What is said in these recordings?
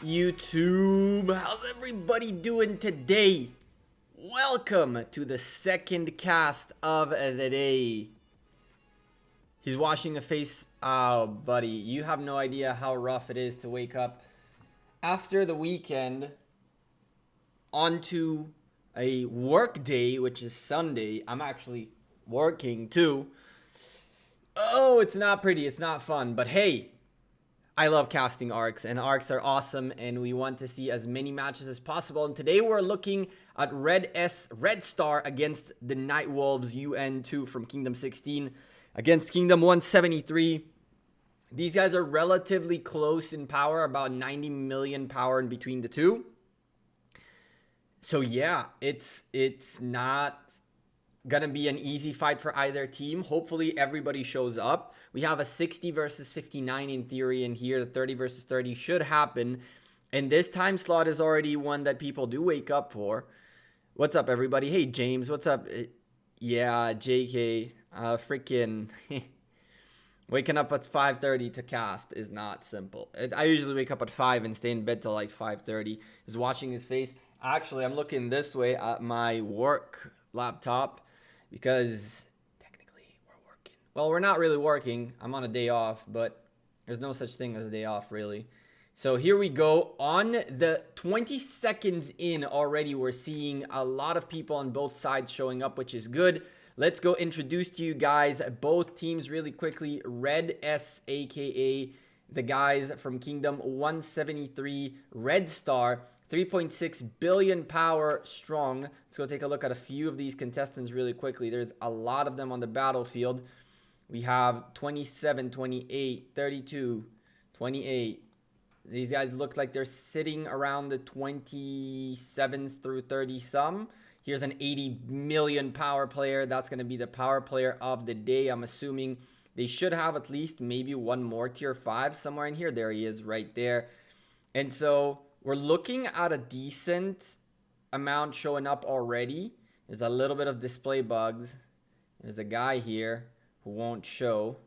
YouTube? How's everybody doing today? Welcome to the second cast of the day. He's washing a face. Oh, buddy, you have no idea how rough it is to wake up after the weekend onto a work day, which is Sunday. I'm actually working too. Oh, it's not pretty. It's not fun. But hey, I love casting arcs, and arcs are awesome, and we want to see as many matches as possible. And today we're looking at RedS, Red Star against the Night Wolves UN-2 from Kingdom 16 against Kingdom 173. These guys are relatively close in power, about 90 million power in between the two. So yeah, it's not gonna be an easy fight for either team. Hopefully everybody shows up. We have a 60 versus 59 in theory in here. The 30 versus 30 should happen, and this time slot is already one that people do wake up for. What's up, everybody? Hey, James, what's up? Yeah, JK, freaking waking up at 5:30 to cast is not simple. I usually wake up at 5 and stay in bed till like 5:30. He's washing his face. Actually, I'm looking this way at my work laptop because technically we're working. Well, we're not really working. I'm on a day off, but there's no such thing as a day off, really. So here we go. On the 20 seconds in already, we're seeing a lot of people on both sides showing up, which is good. Let's go introduce to you guys both teams really quickly. RedS, aka the guys from Kingdom 173, Red Star, 3.6 billion power strong. Let's go take a look at a few of these contestants really quickly. There's a lot of them on the battlefield. We have 27, 28, 32, 28. These guys look like they're sitting around the 27s through 30 some. Here's an 80 million power player. That's going to be the power player of the day. I'm assuming they should have at least maybe one more tier 5 somewhere in here. There he is right there. And so we're looking at a decent amount showing up already. There's a little bit of display bugs. There's a guy here who won't show,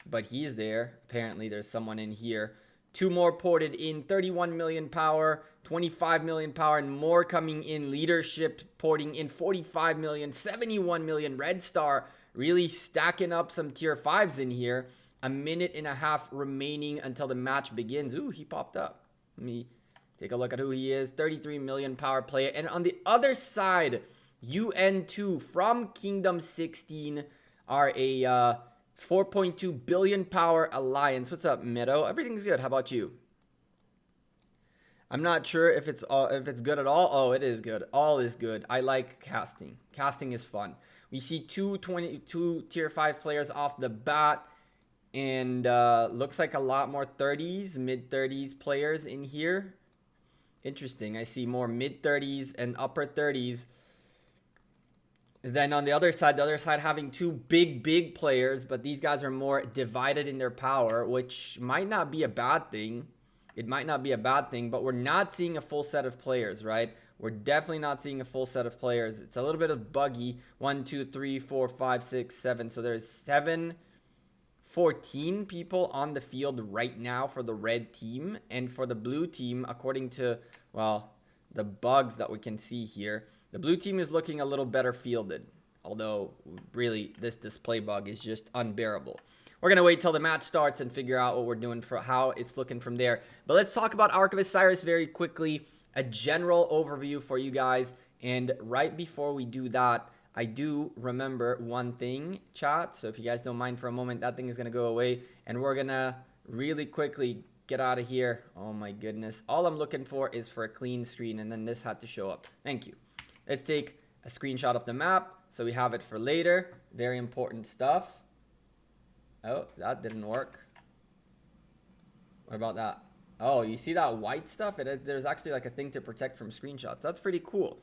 but he's there. Apparently there's someone in here. 2 more ported in, 31 million power, 25 million power, and more coming in. Leadership porting in 45 million, 71 million. Red Star really stacking up some tier 5s in here. A minute and a half remaining until the match begins. Ooh, he popped up. Let me take a look at who he is. 33 million power player. And on the other side, UN-2 from Kingdom 16 are a 4.2 billion power alliance. What's up, Meadow? Everything's good. How about you? I'm not sure if it's good at all. Oh, it is good. All is good. I like casting. Casting is fun. We see two tier 5 players off the bat, and looks like a lot more 30s, mid 30s players in here. Interesting. I see more mid 30s and upper 30s. Then on the other side having 2 big players, but these guys are more divided in their power, which might not be a bad thing. It might not be a bad thing, but we're not seeing a full set of players, right? We're definitely not seeing a full set of players. It's a little bit of buggy. 1, 2, 3, 4, 5, 6, 7. So there's 14 people on the field right now for the red team. And for the blue team, according to, well, the bugs that we can see here, the blue team is looking a little better fielded, although really this display bug is just unbearable. We're going to wait till the match starts and figure out what we're doing for how it's looking from there. But let's talk about Arc of Osiris very quickly, a general overview for you guys. And right before we do that, I do remember one thing, chat. So if you guys don't mind for a moment, that thing is going to go away. And we're going to really quickly get out of here. Oh my goodness. All I'm looking for is for a clean screen, and then this had to show up. Thank you. Let's take a screenshot of the map so we have it for later. Very important stuff. Oh, that didn't work. What about that? Oh, you see that white stuff? There's actually like a thing to protect from screenshots. That's pretty cool.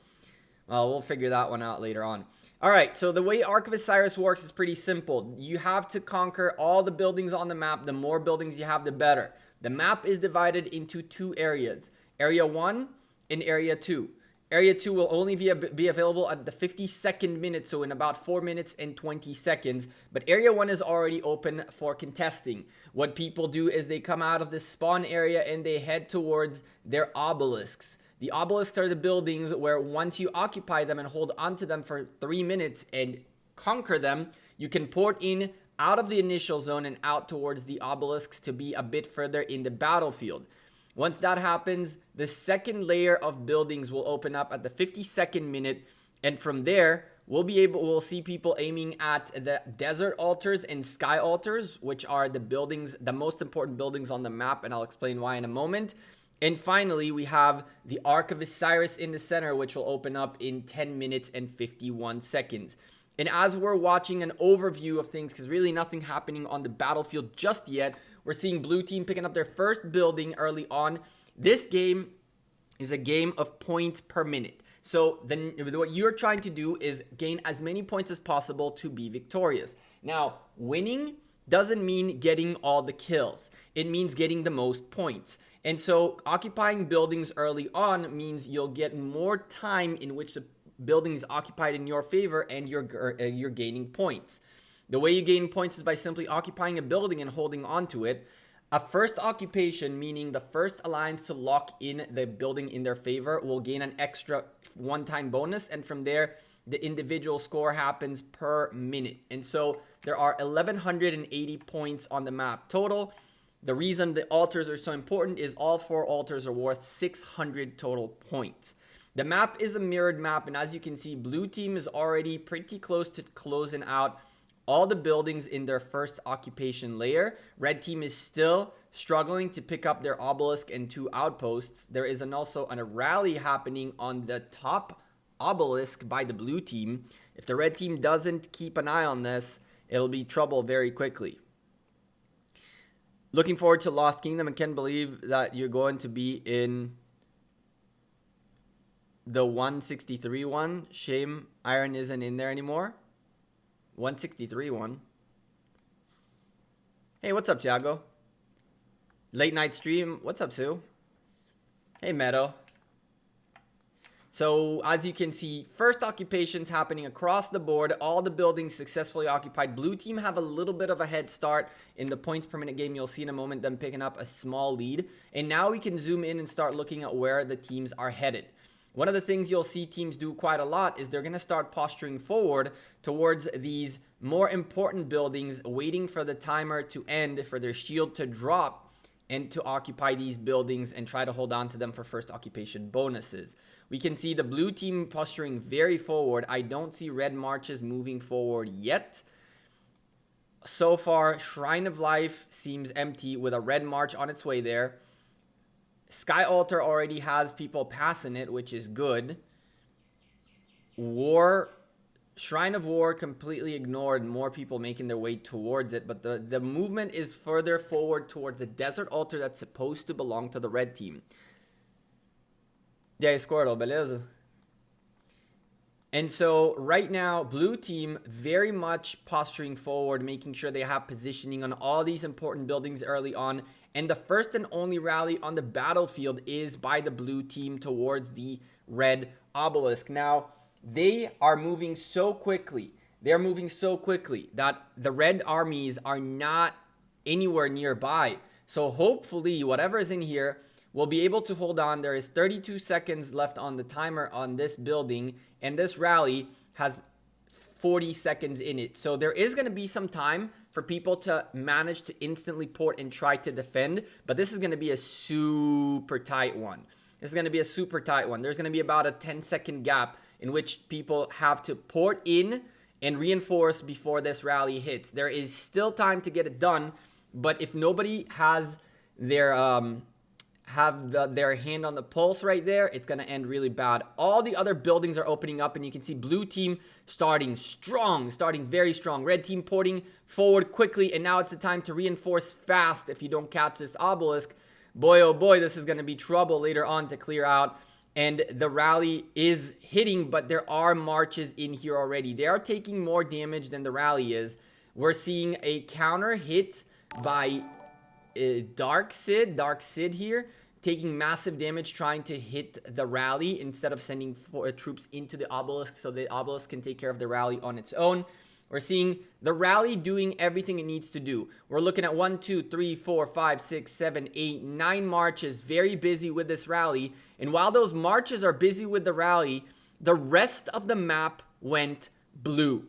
Well, we'll figure that one out later on. All right, so the way Arc of Osiris works is pretty simple. You have to conquer all the buildings on the map. The more buildings you have, the better. The map is divided into 2 areas. Area 1 and Area 2. Area 2 will only be available at the 52nd minute, so in about 4 minutes and 20 seconds. But Area 1 is already open for contesting. What people do is they come out of the spawn area and they head towards their obelisks. The obelisks are the buildings where once you occupy them and hold onto them for 3 minutes and conquer them, you can port in out of the initial zone and out towards the obelisks to be a bit further in the battlefield. Once that happens, the second layer of buildings will open up at the 52nd minute, and from there we'll see people aiming at the desert altars and sky altars, which are the buildings, the most important buildings on the map, and I'll explain why in a moment. And finally, we have the Ark of Osiris in the center, which will open up in 10 minutes and 51 seconds. And as we're watching an overview of things, because really nothing happening on the battlefield just yet, we're seeing blue team picking up their first building early on. This game is a game of points per minute. So then what you're trying to do is gain as many points as possible to be victorious. Now, winning doesn't mean getting all the kills. It means getting the most points. And so occupying buildings early on means you'll get more time in which the building is occupied in your favor, and you're gaining points. The way you gain points is by simply occupying a building and holding on to it. A first occupation, meaning the first alliance to lock in the building in their favor, will gain an extra one-time bonus, and from there the individual score happens per minute. And so there are 1180 points on the map total. The reason the altars are so important is all 4 altars are worth 600 total points. The map is a mirrored map, and as you can see, blue team is already pretty close to closing out all the buildings in their first occupation layer. Red team is still struggling to pick up their obelisk and 2 outposts. There is also a rally happening on the top obelisk by the blue team. If the red team doesn't keep an eye on this, it'll be trouble very quickly. Looking forward to Lost Kingdom, and can't believe that you're going to be in the 163 one. Shame Iron isn't in there anymore. 163 one. Hey, what's up, Thiago? Late night stream. What's up, Sue? Hey, Meadow. So, as you can see, first occupations happening across the board. All the buildings successfully occupied. Blue team have a little bit of a head start in the points per minute game. You'll see in a moment them picking up a small lead. And now we can zoom in and start looking at where the teams are headed. One of the things you'll see teams do quite a lot is they're going to start posturing forward towards these more important buildings, waiting for the timer to end, for their shield to drop, and to occupy these buildings and try to hold on to them for first occupation bonuses. We can see the blue team posturing very forward. I don't see red marches moving forward yet. So far, Shrine of Life seems empty with a red march on its way there. Sky Altar already has people passing it, which is good. Shrine of War completely ignored, more people making their way towards it, but the movement is further forward towards the desert altar that's supposed to belong to the red team. E aí, Squirtle, beleza? And so right now, blue team very much posturing forward, making sure they have positioning on all these important buildings early on. And the first and only rally on the battlefield is by the blue team towards the red obelisk. Now, they are moving so quickly. They're moving so quickly that the red armies are not anywhere nearby. So hopefully, whatever is in here will be able to hold on. There is 32 seconds left on the timer on this building, and this rally has 40 seconds in it. So there is going to be some time for people to manage to instantly port and try to defend, but this is going to be a super tight one. This is going to be a super tight one. There's going to be about a 10-second gap in which people have to port in and reinforce before this rally hits. There is still time to get it done, but if nobody has their their hand on the pulse right there, it's going to end really bad. All the other buildings are opening up, and you can see blue team starting strong, starting very strong. Red team porting forward quickly, and now it's the time to reinforce fast. If you don't catch this obelisk, boy, oh boy, this is going to be trouble later on to clear out. And the rally is hitting, but there are marches in here already. They are taking more damage than the rally is. We're seeing a counter hit by Dark Sid here. taking massive damage trying to hit the rally instead of sending troops into the obelisk so the obelisk can take care of the rally on its own. We're seeing the rally doing everything it needs to do. We're looking at 1, 2, 3, 4, 5, 6, 7, 8, 9 marches, very busy with this rally. And while those marches are busy with the rally, the rest of the map went blue.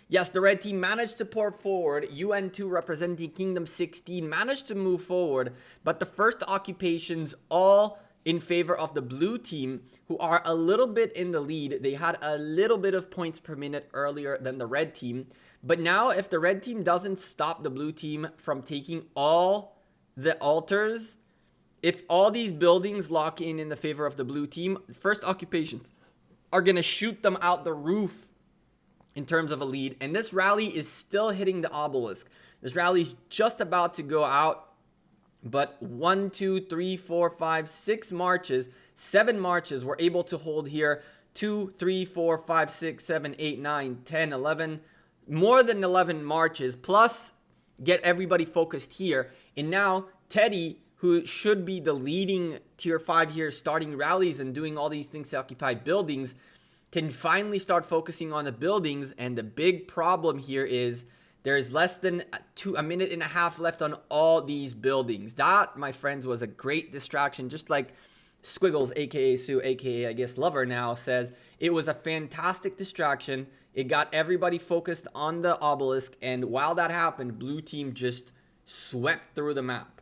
Yes, the red team managed to pour forward. UN-2 representing Kingdom 16 managed to move forward, but the first occupations all in favor of the blue team, who are a little bit in the lead. They had a little bit of points per minute earlier than the red team. But now if the red team doesn't stop the blue team from taking all the altars, if all these buildings lock in the favor of the blue team, first occupations are going to shoot them out the roof in terms of a lead. And this rally is still hitting the obelisk. This rally is just about to go out. But 1, 2, 3, 4, 5, 6 marches, 7 marches were able to hold here. 2, 3, 4, 5, 6, 7, 8, 9, 10, 11. More than 11 marches. Plus, get everybody focused here. And now, Teddy, who should be the leading tier 5 here, starting rallies and doing all these things to occupy buildings, can finally start focusing on the buildings. And the big problem here is there's less than a minute and a half left on all these buildings. That, my friends, was a great distraction. Just like Squiggles, aka Sue, aka I guess Lover now, says, it was a fantastic distraction. It got everybody focused on the obelisk. And while that happened, blue team just swept through the map.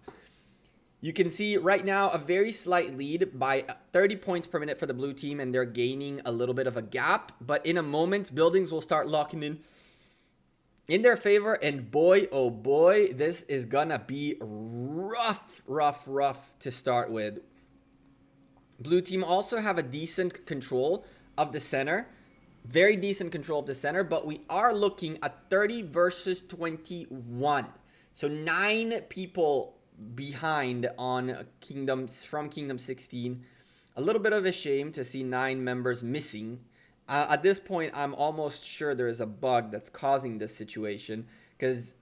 You can see right now a very slight lead by 30 points per minute for the blue team, and they're gaining a little bit of a gap. But in a moment, buildings will start locking in their favor, and boy, oh boy, this is gonna be rough to start with. Blue team also have a decent control of the center, very decent control of the center, but we are looking at 30 versus 21. So 9 people behind on from Kingdom 16. A little bit of a shame to see 9 members missing. At this point, I'm almost sure there is a bug that's causing this situation, because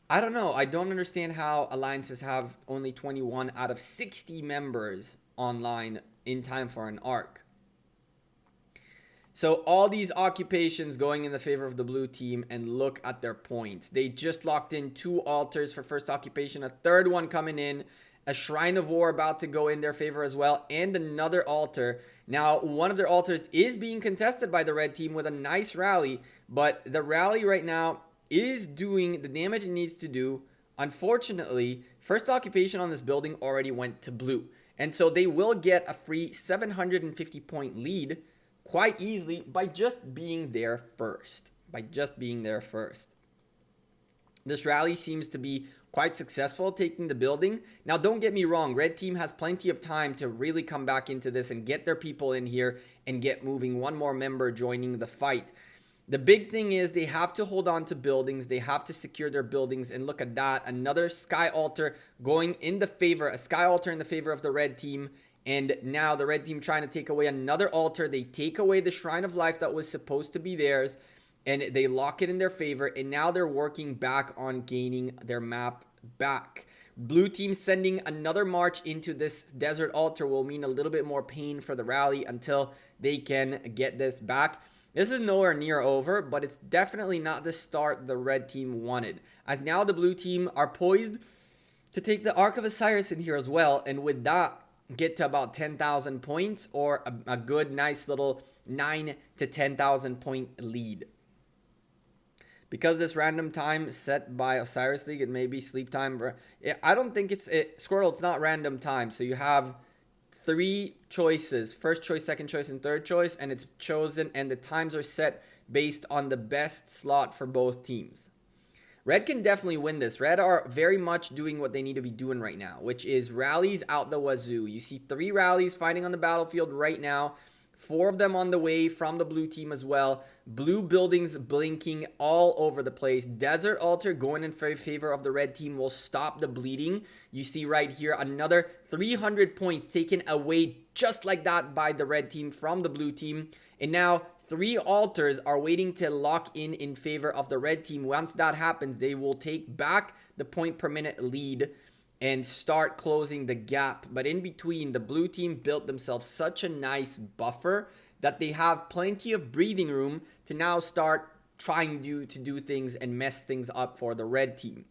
I don't know. I don't understand how alliances have only 21 out of 60 members online in time for an arc. So all these occupations going in the favor of the blue team, and look at their points. They just locked in 2 altars for first occupation, a third one coming in, a Shrine of War about to go in their favor as well, and another altar. Now, one of their altars is being contested by the red team with a nice rally, but the rally right now is doing the damage it needs to do. Unfortunately, first occupation on this building already went to blue, and so they will get a free 750 point lead quite easily by just being there first. This rally seems to be quite successful taking the building. Now, don't get me wrong. Red team has plenty of time to really come back into this and get their people in here and get moving. One more member joining the fight. The big thing is they have to hold on to buildings. They have to secure their buildings. And look at that. Another sky altar going in the favor. A sky altar in the favor of the red team. And now the red team trying to take away another altar. They take away the Shrine of Life that was supposed to be theirs, and they lock it in their favor. And now they're working back on gaining their map back. Blue team sending another march into this desert altar will mean a little bit more pain for the rally until they can get this back. This is nowhere near over, but it's definitely not the start the red team wanted, as now the blue team are poised to take the Ark of Osiris in here as well, and with that get to about 10,000 points, or a good nice little 9 to 10,000 point lead. Because this random time set by Osiris League, it may be sleep time. I don't think Squirrel, it's not random time. So you have 3 choices: first choice, second choice, and third choice, and it's chosen, and the times are set based on the best slot for both teams. Red can definitely win this. Red are very much doing what they need to be doing right now, which is rallies out the wazoo. You see 3 rallies fighting on the battlefield right now. 4 of them on the way from the blue team as well. Blue buildings blinking all over the place. Desert altar going in favor of the red team will stop the bleeding. You see right here another 300 points taken away just like that by the red team from the blue team. And now 3 altars are waiting to lock in favor of the red team. Once that happens, they will take back the point per minute lead. and start closing the gap. But in between, the blue team built themselves such a nice buffer that they have plenty of breathing room to now start trying to do things and mess things up for the red team.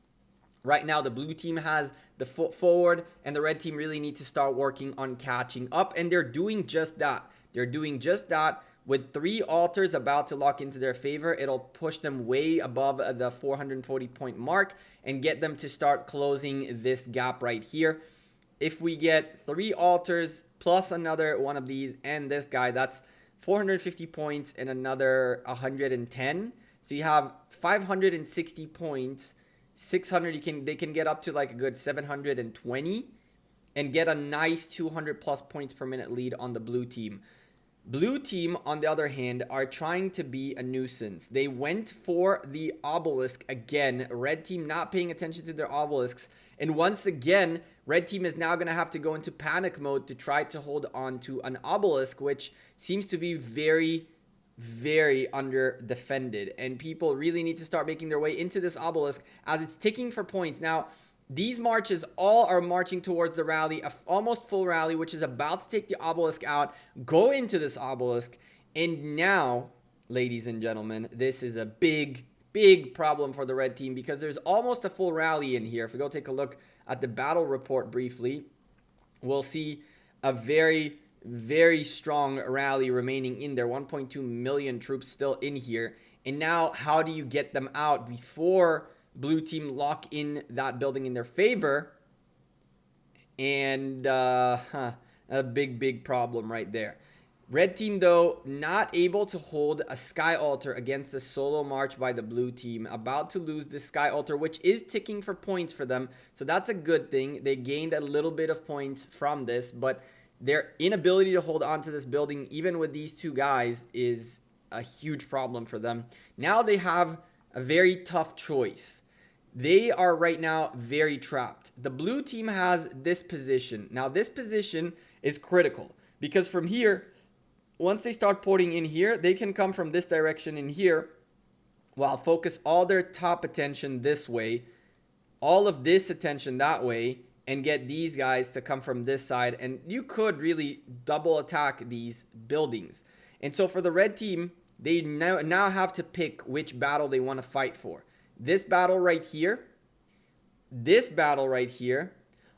Right now, the blue team has the foot forward, and the red team really need to start working on catching up, and they're doing just that. They're doing just that. With 3 altars about to lock into their favor, it'll push them way above the 440 point mark and get them to start closing this gap right here. If we get 3 altars plus another one of these and this guy, that's 450 points and another 110. So you have 560 points. 600, they can get up to like a good 720 and get a nice 200 plus points per minute lead on the blue team. Blue team, on the other hand, are trying to be a nuisance. They went for the obelisk again. Red team not paying attention to their obelisks. And once again, red team is now going to have to go into panic mode to try to hold on to an obelisk, which seems to be very, very under defended. And people really need to start making their way into this obelisk as it's ticking for points. Now, these marches all are marching towards the rally, a almost full rally, which is about to take the obelisk out, go into this obelisk. And now, ladies and gentlemen, this is a big, big problem for the red team because there's almost a full rally in here. If we go take a look at the battle report briefly, we'll see a very, very strong rally remaining in there. 1.2 million troops still in here. And now, how do you get them out before blue team lock in that building in their favor? And a big problem right there. Red team, though, not able to hold a sky altar against the solo march by the blue team. About to lose this sky altar, which is ticking for points for them. So that's a good thing. They gained a little bit of points from this, but their inability to hold on to this building, even with these 2 guys, is a huge problem for them. Now they have a very tough choice. They are right now very trapped. The blue team has this position. Now, this position is critical because from here, once they start porting in here, they can come from this direction in here while focus all their top attention this way, all of this attention that way, and get these guys to come from this side. And you could really double attack these buildings. And so for the red team, they now have to pick which battle they want to fight for. This battle right here, this battle right here,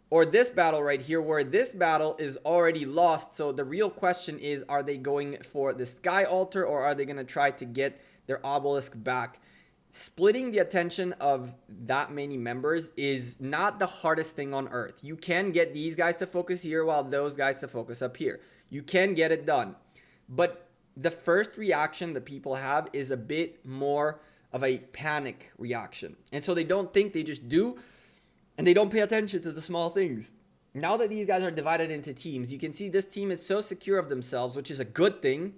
or this battle right here, where this battle is already lost. So the real question is, are they going for the sky altar or are they going to try to get their obelisk back? Splitting the attention of that many members is not the hardest thing on earth. You can get these guys to focus here while those guys to focus up here. You can get it done. But the first reaction that people have is a bit more of a panic reaction. And so they don't think, they just do, and they don't pay attention to the small things. Now that these guys are divided into teams, you can see this team is so secure of themselves, which is a good thing,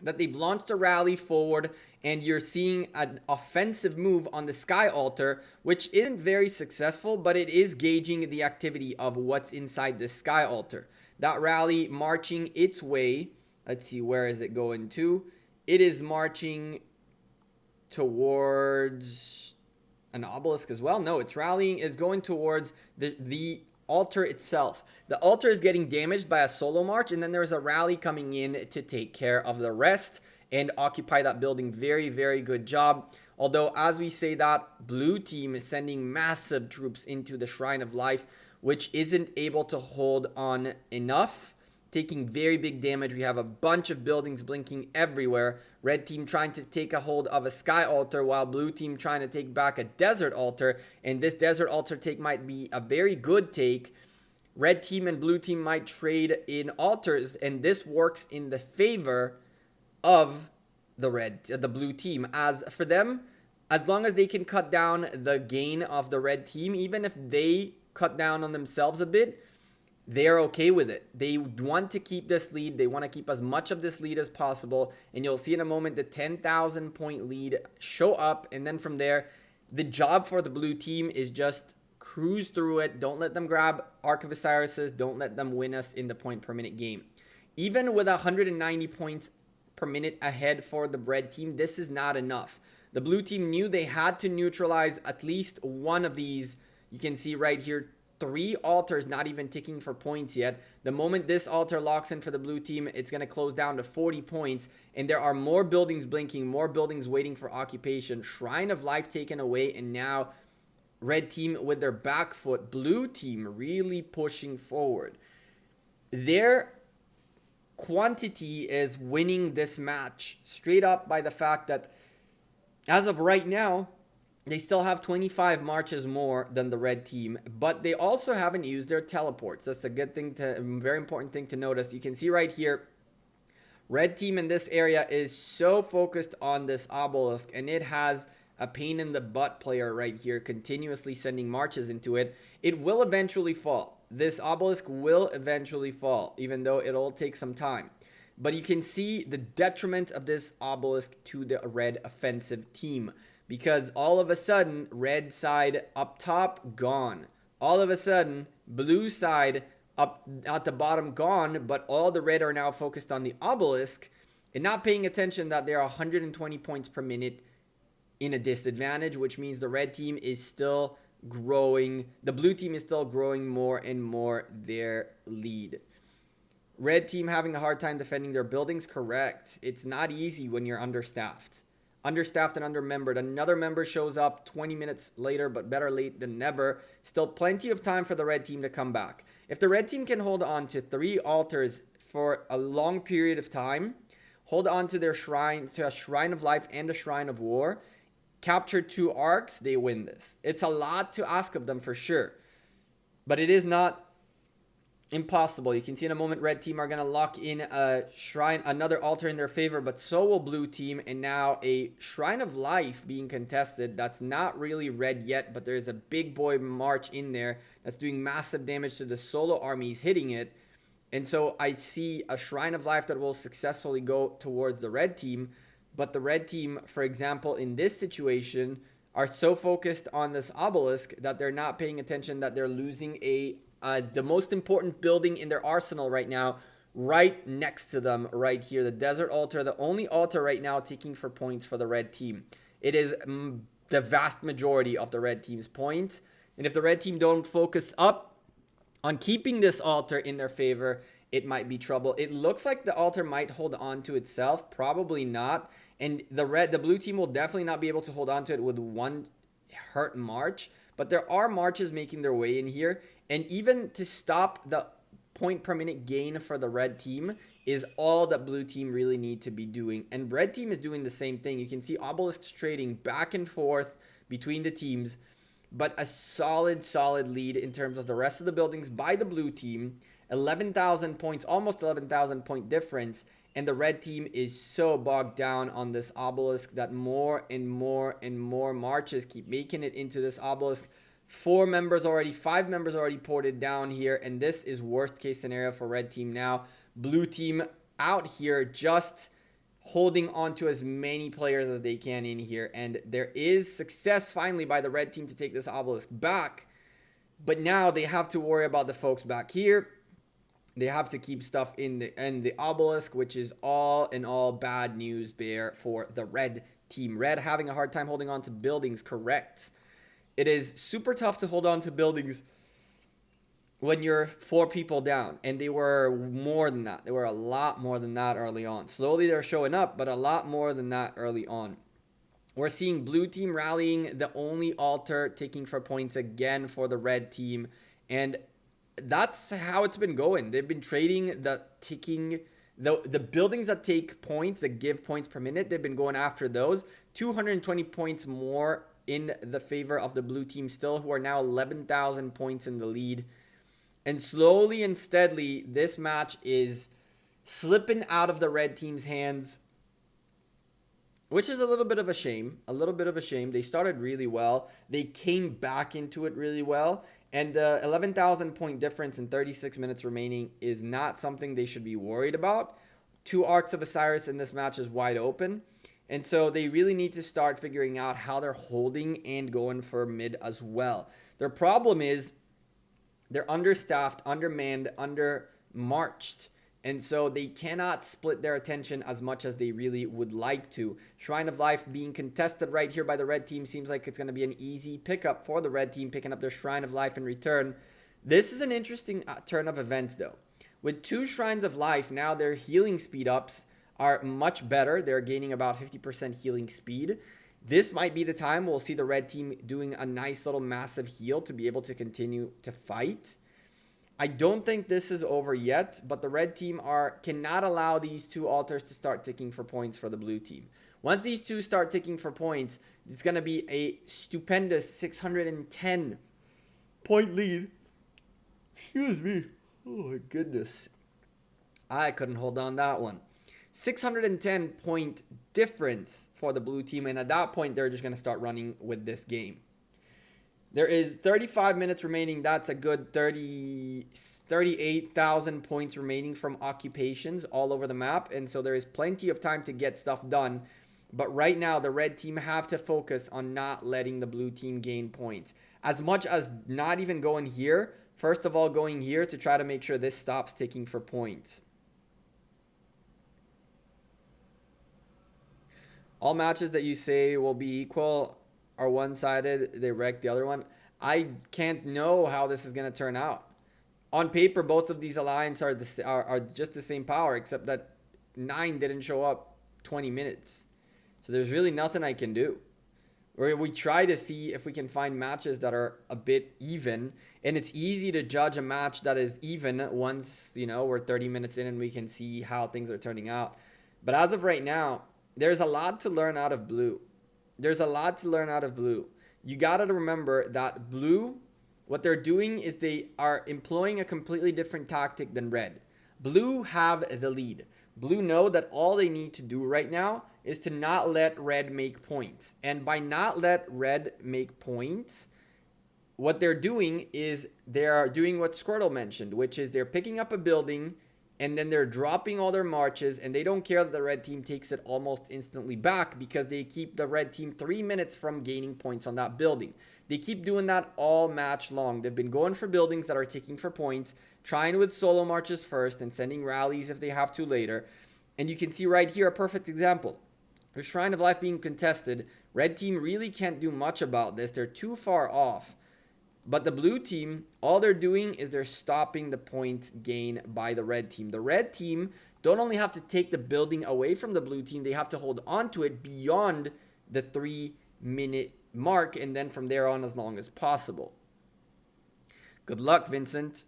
that they've launched a rally forward, and you're seeing an offensive move on the sky altar, which isn't very successful, but it is gauging the activity of what's inside the sky altar. That rally marching its way, let's see, where is it going to? It is marching towards an obelisk as well. No, it's rallying, it's going towards the altar itself. The altar is getting damaged by a solo march, and then there's a rally coming in to take care of the rest and occupy that building. Very, very good job. Although, as we say that, blue team is sending massive troops into the Shrine of Life, which isn't able to hold on enough, taking very big damage. We have a bunch of buildings blinking everywhere. Red team trying to take a hold of a sky altar, while blue team trying to take back a desert altar. And this desert altar take might be a very good take. Red team and blue team might trade in altars, and this works in the favor of the blue team. As for them, as long as they can cut down the gain of the red team, even if they cut down on themselves a bit, they're okay with it. They want to keep this lead. They want to keep as much of this lead as possible. And you'll see in a moment the 10,000 point lead show up. And then from there, the job for the blue team is just cruise through it. Don't let them grab Ark of Osiris's. Don't let them win us in the point per minute game. Even with 190 points per minute ahead for the red team, this is not enough. The blue team knew they had to neutralize at least one of these. You can see right here, 3 altars not even ticking for points yet. The moment this altar locks in for the blue team, it's going to close down to 40 points. And there are more buildings blinking, more buildings waiting for occupation. Shrine of Life taken away, and now red team with their back foot. Blue team really pushing forward. Their quantity is winning this match straight up by the fact that as of right now, they still have 25 marches more than the red team, but they also haven't used their teleports. That's a good thing to, very important thing to notice. You can see right here, red team in this area is so focused on this obelisk, and it has a pain in the butt player right here, continuously sending marches into it. It will eventually fall. This obelisk will eventually fall, even though it'll take some time. But you can see the detriment of this obelisk to the red offensive team, because all of a sudden, red side up top, gone. All of a sudden, blue side up at the bottom, gone, but all the red are now focused on the obelisk and not paying attention that they're 120 points per minute in a disadvantage, which means the red team is still growing. The blue team is still growing more and more their lead. Red team having a hard time defending their buildings, correct. It's not easy when you're understaffed. Understaffed and undermembered. Another member shows up 20 minutes later, but better late than never. Still plenty of time for the red team to come back. If the red team can hold on to 3 altars for a long period of time, hold on to their shrine, to a shrine of life and a shrine of war, capture 2 arcs, they win this. It's a lot to ask of them for sure, but it is not impossible. You can see in a moment red team are going to lock in a shrine, another altar in their favor, but so will blue team. And now a shrine of life being contested. That's not really red yet, but there's a big boy march in there that's doing massive damage to the solo armies hitting it. And so I see a shrine of life that will successfully go towards the red team. But the red team, for example, in this situation, are so focused on this obelisk that they're not paying attention that they're losing the most important building in their arsenal right now, right next to them right here. The desert altar, the only altar right now ticking for points for the red team. It is the vast majority of the red team's points. And if the red team don't focus up on keeping this altar in their favor, it might be trouble. It looks like the altar might hold on to itself. Probably not. And the blue team will definitely not be able to hold on to it with one hurt march. But there are marches making their way in here. And even to stop the point per minute gain for the red team is all that blue team really need to be doing. And red team is doing the same thing. You can see obelisks trading back and forth between the teams. But a solid lead in terms of the rest of the buildings by the blue team. 11,000 points, almost 11,000 point difference. And the red team is so bogged down on this obelisk that more and more and more marches keep making it into this obelisk. 5 members already ported down here, and this is worst case scenario for red team now. Blue team out here just holding on to as many players as they can in here, and there is success finally by the red team to take this obelisk back, but now they have to worry about the folks back here. They have to keep stuff in the obelisk, which is all in all bad news there for the red team. Red having a hard time holding on to buildings, correct. It is super tough to hold on to buildings when you're 4 people down. And they were more than that. They were a lot more than that early on. Slowly they're showing up, but a lot more than that early on. We're seeing blue team rallying the only altar, taking for points again for the red team. And that's how it's been going. They've been trading the buildings that take points, that give points per minute. They've been going after those. 220 points more in the favor of the blue team still, who are now 11,000 points in the lead. And slowly and steadily, this match is slipping out of the red team's hands, which is a little bit of a shame. They started really well. They came back into it really well. And the 11,000 point difference in 36 minutes remaining is not something they should be worried about. 2 Arcs of Osiris in this match is wide open. And so they really need to start figuring out how they're holding and going for mid as well. Their problem is they're understaffed, undermanned, undermarched. And so they cannot split their attention as much as they really would like to. Shrine of Life being contested right here by the red team seems like it's going to be an easy pickup for the red team, picking up their Shrine of Life in return. This is an interesting turn of events, though. With 2 Shrines of Life, now their healing speed ups are much better. They're gaining about 50% healing speed. This might be the time we'll see the red team doing a nice little massive heal to be able to continue to fight. I don't think this is over yet, but the red team cannot allow these 2 altars to start ticking for points for the blue team. Once these 2 start ticking for points, it's going to be a stupendous 610 point lead. Excuse me. Oh my goodness. I couldn't hold on that one. 610 point difference for the blue team, and at that point, they're just going to start running with this game. There is 35 minutes remaining. That's a good 38,000 points remaining from occupations all over the map. And so there is plenty of time to get stuff done. But right now, the red team have to focus on not letting the blue team gain points. As much as not even going here, first of all, going here to try to make sure this stops ticking for points. All matches that you say will be equal are one-sided, they wreck the other one. I can't know how this is going to turn out. On paper, both of these alliances are just the same power, except that 9 didn't show up 20 minutes. So there's really nothing I can do. Or we try to see if we can find matches that are a bit even. And it's easy to judge a match that is even once, we're 30 minutes in and we can see how things are turning out. But as of right now, there's a lot to learn out of blue. You got to remember that blue, what they're doing is they are employing a completely different tactic than red. Blue have the lead. Blue know that all they need to do right now is to not let red make points. And by not let red make points, what they're doing is they're doing what Squirtle mentioned, which is they're picking up a building and then they're dropping all their marches, and they don't care that the red team takes it almost instantly back because they keep the red team 3 minutes from gaining points on that building. They keep doing that all match long. They've been going for buildings that are ticking for points, trying with solo marches first and sending rallies if they have to later. And you can see right here a perfect example. The Shrine of Life being contested. Red team really can't do much about this. They're too far off. But the blue team, all they're doing is they're stopping the point gain by the red team. The red team don't only have to take the building away from the blue team, they have to hold on to it beyond the 3-minute mark, and then from there on as long as possible. Good luck, Vincent.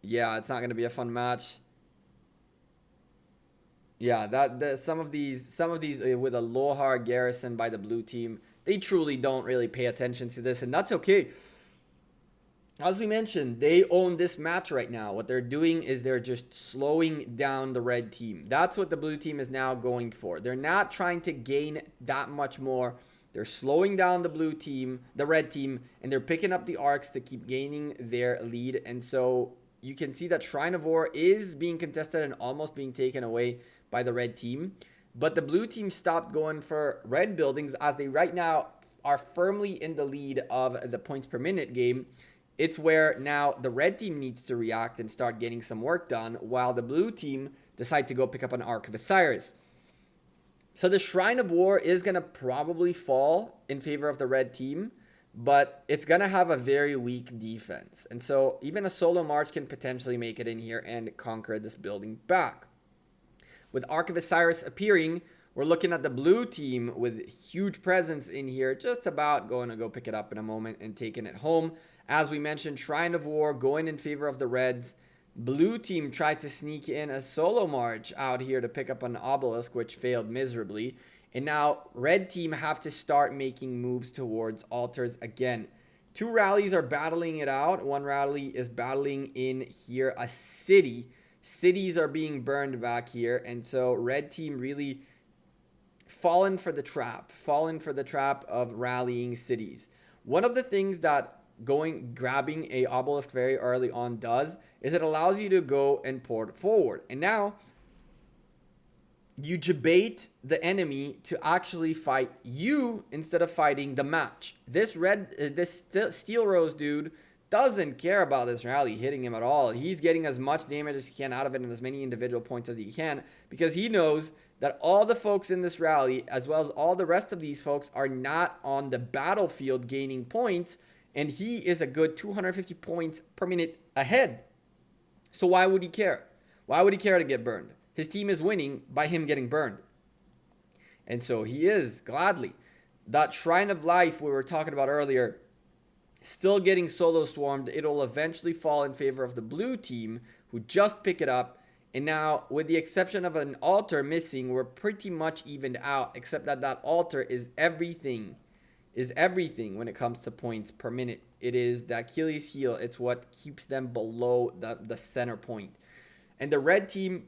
Yeah, it's not going to be a fun match. Yeah, some of these with a Lohar garrison by the blue team, they truly don't really pay attention to this, and that's okay. As we mentioned, they own this match right now. What they're doing is they're just slowing down the red team. That's what the blue team is now going for. They're not trying to gain that much more. They're slowing down the red team, and they're picking up the arcs to keep gaining their lead. And so you can see that Shrine of War is being contested and almost being taken away by the red team. But the blue team stopped going for red buildings as they right now are firmly in the lead of the points per minute game. It's where now the red team needs to react and start getting some work done while the blue team decide to go pick up an Ark of Osiris. So the Shrine of War is going to probably fall in favor of the red team, but it's going to have a very weak defense. And so even a solo march can potentially make it in here and conquer this building back. With Ark of Osiris appearing, we're looking at the blue team with huge presence in here, just about going to go pick it up in a moment and taking it home. As we mentioned, Shrine of War going in favor of the Reds. Blue team tried to sneak in a solo march out here to pick up an obelisk, which failed miserably. And now red team have to start making moves towards altars again. 2 rallies are battling it out. 1 rally is battling in here a city. Cities are being burned back here, and so red team really fallen for the trap of rallying cities. One of the things that grabbing a obelisk very early on does is it allows you to go and port forward, and now you debate the enemy to actually fight you instead of fighting the match. This Steel Rose dude doesn't care about this rally hitting him at all. He's getting as much damage as he can out of it and as many individual points as he can because he knows that all the folks in this rally, as well as all the rest of these folks, are not on the battlefield gaining points, And he is a good 250 points per minute ahead. So why would he care? Why would he care to get burned? His team is winning by him getting burned. And so he is, gladly. That Shrine of Life we were talking about earlier, still getting solo swarmed. It'll eventually fall in favor of the blue team, who just pick it up. And now, with the exception of an altar missing, we're pretty much evened out, except that that altar is everything when it comes to points per minute. It is the Achilles heel. It's what keeps them below the center point. And the red team,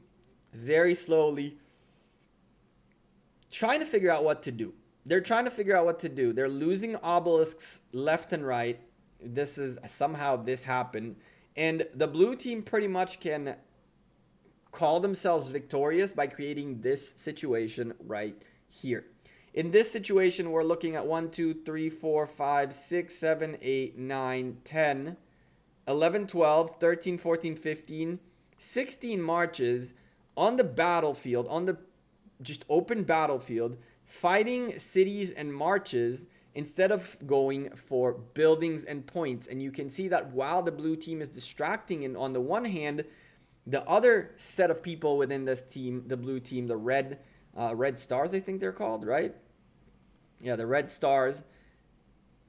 very slowly, trying to figure out what to do. They're trying to figure out what to do. They're losing obelisks left and right. Somehow this happened. And the blue team pretty much can call themselves victorious by creating this situation right here. In this situation, we're looking at 1, 2, 3, 4, 5, 6, 7, 8, 9, 10, 11, 12, 13, 14, 15, 16 marches on the battlefield, on the just open battlefield, fighting cities and marches instead of going for buildings and points. And you can see that while the blue team is distracting, and on the one hand, the other set of people within this team, the blue team, the red stars, I think they're called, right? Yeah, the red stars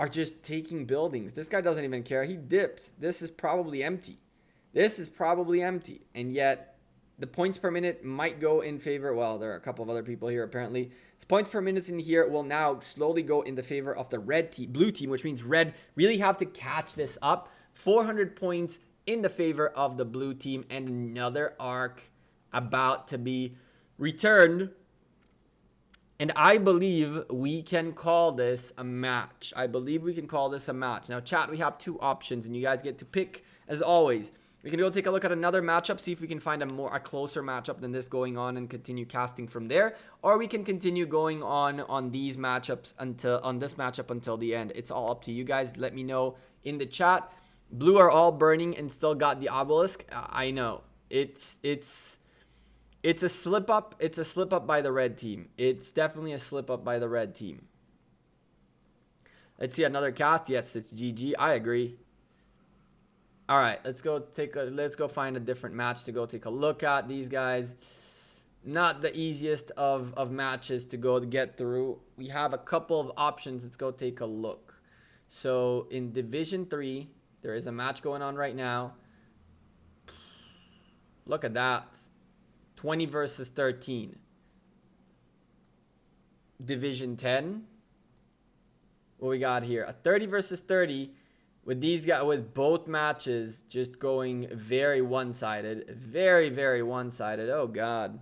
are just taking buildings. This guy doesn't even care. He dipped. This is probably empty. And yet, the points per minute might go in favor. Well, there are a couple of other people here, apparently. So points per minute in here will now slowly go in the favor of the blue team, which means red really have to catch this up. 400 points in the favor of the blue team, and another arc about to be returned. And I believe we can call this a match. Now, chat, we have two options, and you guys get to pick, as always. We can go take a look at another matchup, see if we can find a closer matchup than this going on, and continue casting from there. Or we can continue going on these matchups on this matchup until the end. It's all up to you guys. Let me know in the chat. Blue are all burning and still got the obelisk. I know. It's a slip up. It's a slip up by the red team. It's definitely a slip up by the red team. Let's see another cast. Yes, it's GG. I agree. All right, let's go find a different match to go take a look at. These guys, not the easiest of matches to get through. We have a couple of options. Let's go take a look. So in Division 3, there is a match going on right now. Look at that. 20 versus 13. Division 10. What we got here? A 30 versus 30 with these guys, with both matches just going very one-sided. Very, very one-sided. Oh, God.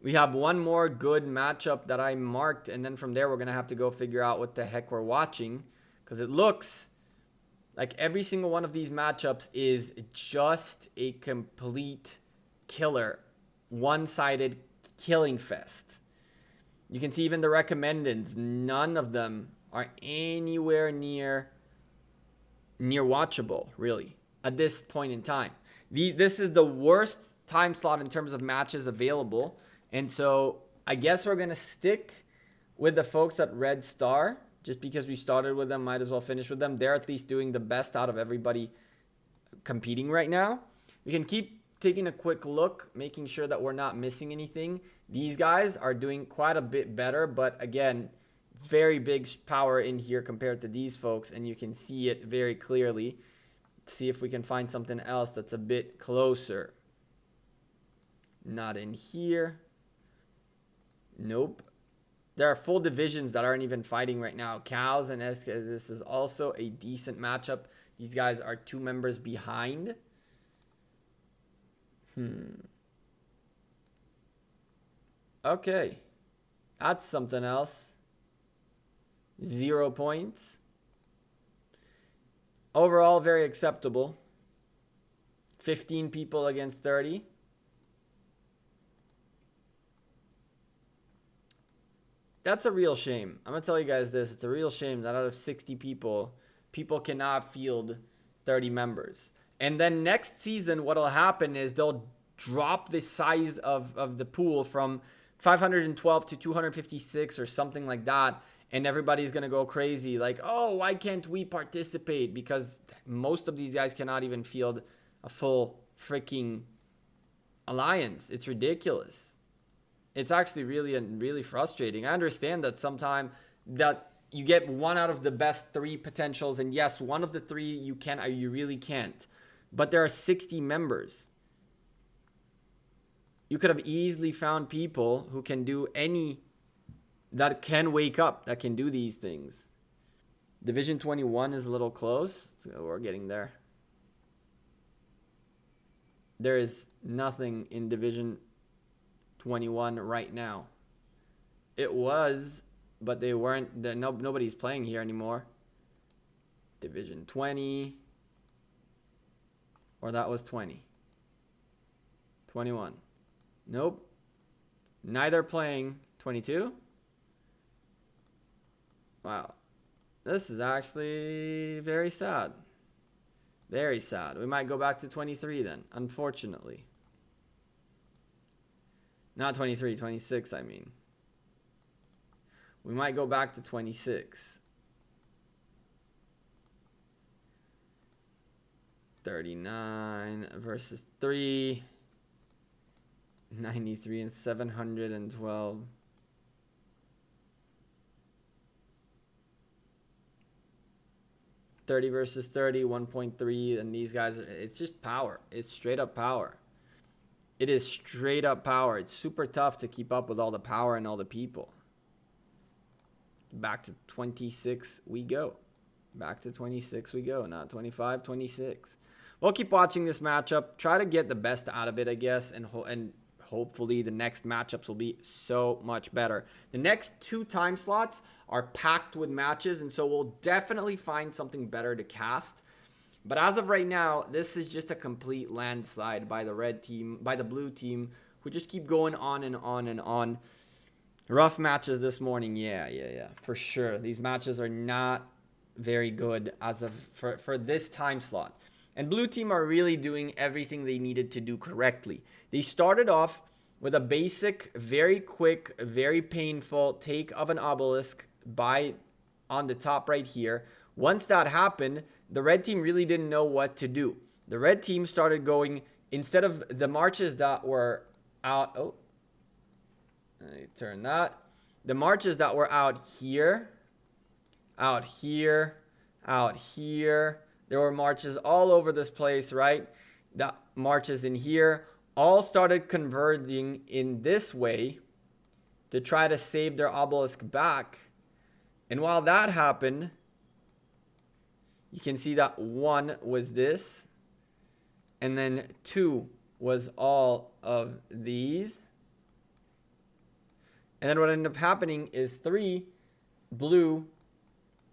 We have one more good matchup that I marked, and then from there we're going to have to go figure out what the heck we're watching, because it looks like every single one of these matchups is just a complete killer. One-sided killing fest. You can see even the recommendeds, none of them are anywhere near watchable, really, at this point in time. This is the worst time slot in terms of matches available, and so I guess we're gonna stick with the folks at Red Star. Just because we started with them, might as well finish with them. They're at least doing the best out of everybody competing right now. We can keep taking a quick look, making sure that we're not missing anything. These guys are doing quite a bit better, but again, very big power in here compared to these folks, and you can see it very clearly. See if we can find something else that's a bit closer. Not in here. Nope. There are full divisions that aren't even fighting right now. Cows and SK. This is also a decent matchup. These guys are 2 members behind. Okay. That's something else. 0 points. Overall, very acceptable. 15 people against 30. That's a real shame. I'm going to tell you guys this. It's a real shame that out of 60 people, people cannot field 30 members. And then next season, what will happen is they'll drop the size of the pool from 512 to 256 or something like that, and everybody's gonna go crazy like, oh, why can't we participate? Because most of these guys cannot even field a full freaking alliance. It's ridiculous. It's actually really frustrating. I understand that sometimes that you get one out of the best 3 potentials, and yes, one of the 3 you really can't, but there are 60 members. You could have easily found people who can do that can wake up, that can do these things. Division 21 is a little close. So we're getting there. There is nothing in Division 21 right now. It was, but they weren't. Nobody's playing here anymore. Division 20. Or that was 20. 21. Nope. Neither playing. 22. Wow. This is actually very sad. Very sad. We might go back to 23 then, unfortunately. Not 23, 26, I mean. We might go back to 26. 39 versus 3. 93 and 712. $30 versus 30, 1.3, and these guys, it's just power. It's straight up power. It is straight up power. It's super tough to keep up with all the power and all the people. Back to 26 we go. Back to 26 we go. Not 25, 26. We'll keep watching this matchup. Try to get the best out of it, I guess, and hopefully the next matchups will be so much better. The next 2 time slots are packed with matches, and so we'll definitely find something better to cast. But as of right now, this is just a complete landslide by the red team, by the blue team, who just keep going on and on and on. Rough matches this morning. Yeah, for sure. These matches are not very good as of for this time slot. And blue team are really doing everything they needed to do correctly. They started off with a basic, very quick, very painful take of an obelisk on the top right here. Once that happened, the red team really didn't know what to do. The red team started going, instead of the marches that were out, let me turn that. The marches that were out here, out here, out here. There were marches all over this place, right? The marches in here all started converging in this way to try to save their obelisk back. And while that happened, you can see that 1 was this, and then 2 was all of these. And then what ended up happening is 3, blue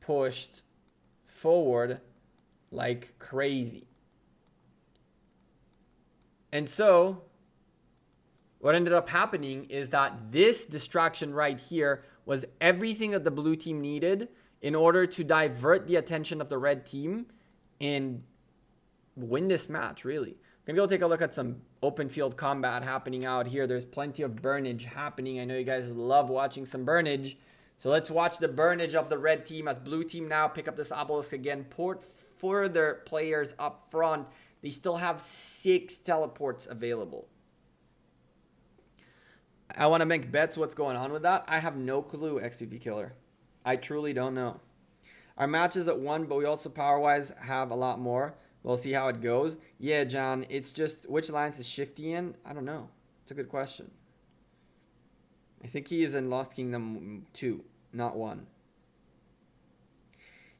pushed forward like crazy. And so what ended up happening is that this distraction right here was everything that the blue team needed in order to divert the attention of the red team and win this match, really. I'm going to go take a look at some open field combat happening out here. There's plenty of burnage happening. I know you guys love watching some burnage. So let's watch the burnage of the red team as blue team now pick up this obelisk again. Port further players up front. They still have 6 teleports available. I want to make bets what's going on with that. I have no clue, XPP Killer. I truly don't know. Our match is at 1, but we also power-wise have a lot more. We'll see how it goes. Yeah, John, it's just, which alliance is Shifty in? I don't know. It's a good question. I think he is in Lost Kingdom 2, not 1.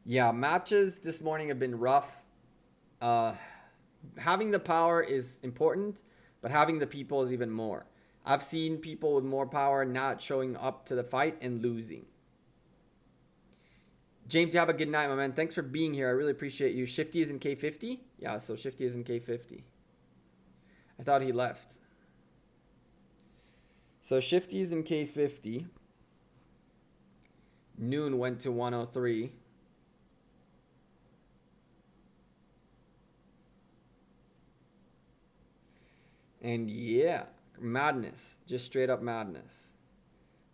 Yeah, matches this morning have been rough. Having the power is important, but having the people is even more. I've seen people with more power not showing up to the fight and losing. James, you have a good night, my man. Thanks for being here. I really appreciate you. Shifty is in K50? Yeah, so Shifty is in K50. I thought he left. So Shifty is in K50. Noon went to 103. And yeah, madness. Just straight up madness.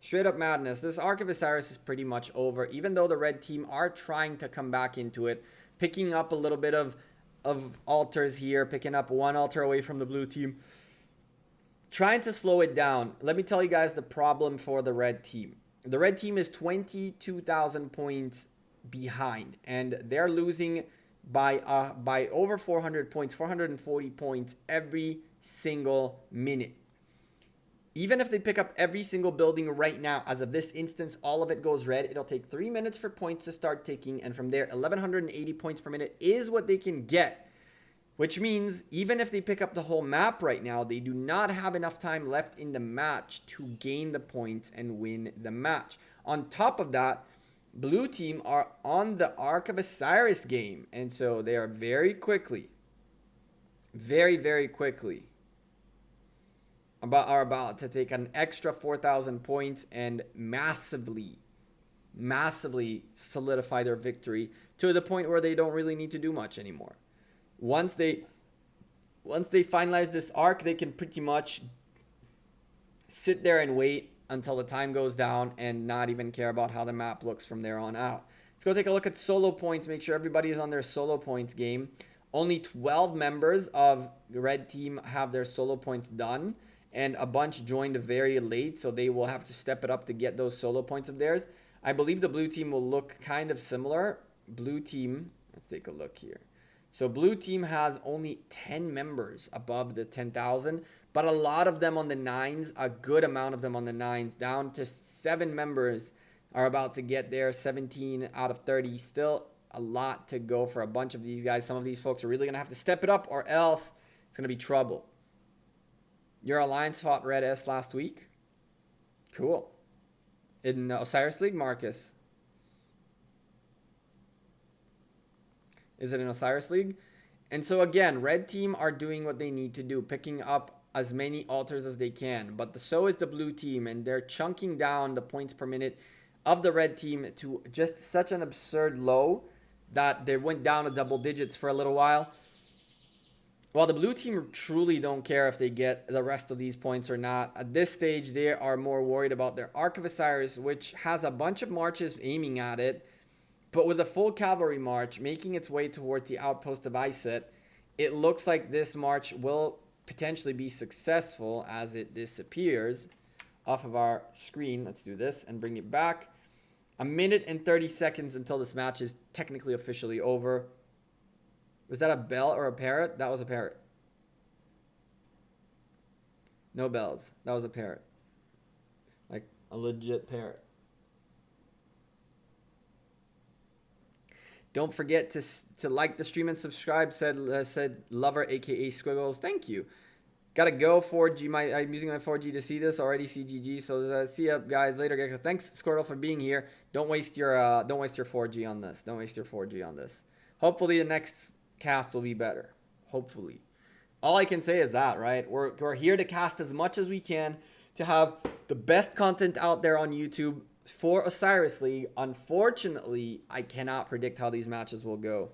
Straight up madness. This Arc of Osiris is pretty much over, even though the red team are trying to come back into it, picking up a little bit of altars here, picking up one altar away from the blue team, trying to slow it down. Let me tell you guys the problem for the red team. The red team is 22,000 points behind, and they're losing by over 400 points, 440 points every single minute. Even if they pick up every single building right now, as of this instance, all of it goes red. It'll take 3 minutes for points to start ticking. And from there, 1,180 points per minute is what they can get. Which means even if they pick up the whole map right now, they do not have enough time left in the match to gain the points and win the match. On top of that, blue team are on the Arc of Osiris game. And so they are very quickly, very quickly, are about to take an extra 4,000 points and massively solidify their victory to the point where they don't really need to do much anymore. Once they finalize this arc, they can pretty much sit there and wait until the time goes down and not even care about how the map looks from there on out. Let's go take a look at solo points, make sure everybody is on their solo points game. Only 12 members of the red team have their solo points done, and a bunch joined very late, so they will have to step it up to get those solo points of theirs. I believe the blue team will look kind of similar. Blue team, let's take a look here. So blue team has only 10 members above the 10,000, but a lot of them on the 9s, a good amount of them on the 9s, down to 7 members are about to get there, 17 out of 30. Still a lot to go for a bunch of these guys. Some of these folks are really going to have to step it up, or else it's going to be trouble. Your alliance fought RedS last week. Cool. In Osiris League, Marcus. Is it in Osiris League? And so again, red team are doing what they need to do, picking up as many altars as they can. But so is the blue team, and they're chunking down the points per minute of the red team to just such an absurd low that they went down to double digits for a little while. While the blue team truly don't care if they get the rest of these points or not. At this stage, they are more worried about their Arc of Osiris, which has a bunch of marches aiming at it. But with a full cavalry march making its way towards the outpost of Iset, it looks like this march will potentially be successful as it disappears off of our screen. Let's do this and bring it back. 1 minute and 30 seconds until this match is technically officially over. Was that a bell or a parrot? That was a parrot. No bells. That was a parrot. Like a legit parrot. Don't forget to like the stream and subscribe, said Lover, aka Squiggles. Thank you. Gotta go 4G. I'm using my 4G to see this already. CGG. So see ya, guys, later. Gekko. Thanks, Squirrel, for being here. Don't waste your 4G on this. Don't waste your 4G on this. Hopefully the next cast will be better. Hopefully. All I can say is that, right? We're here to cast as much as we can to have the best content out there on YouTube for Osiris League. Unfortunately, I cannot predict how these matches will go.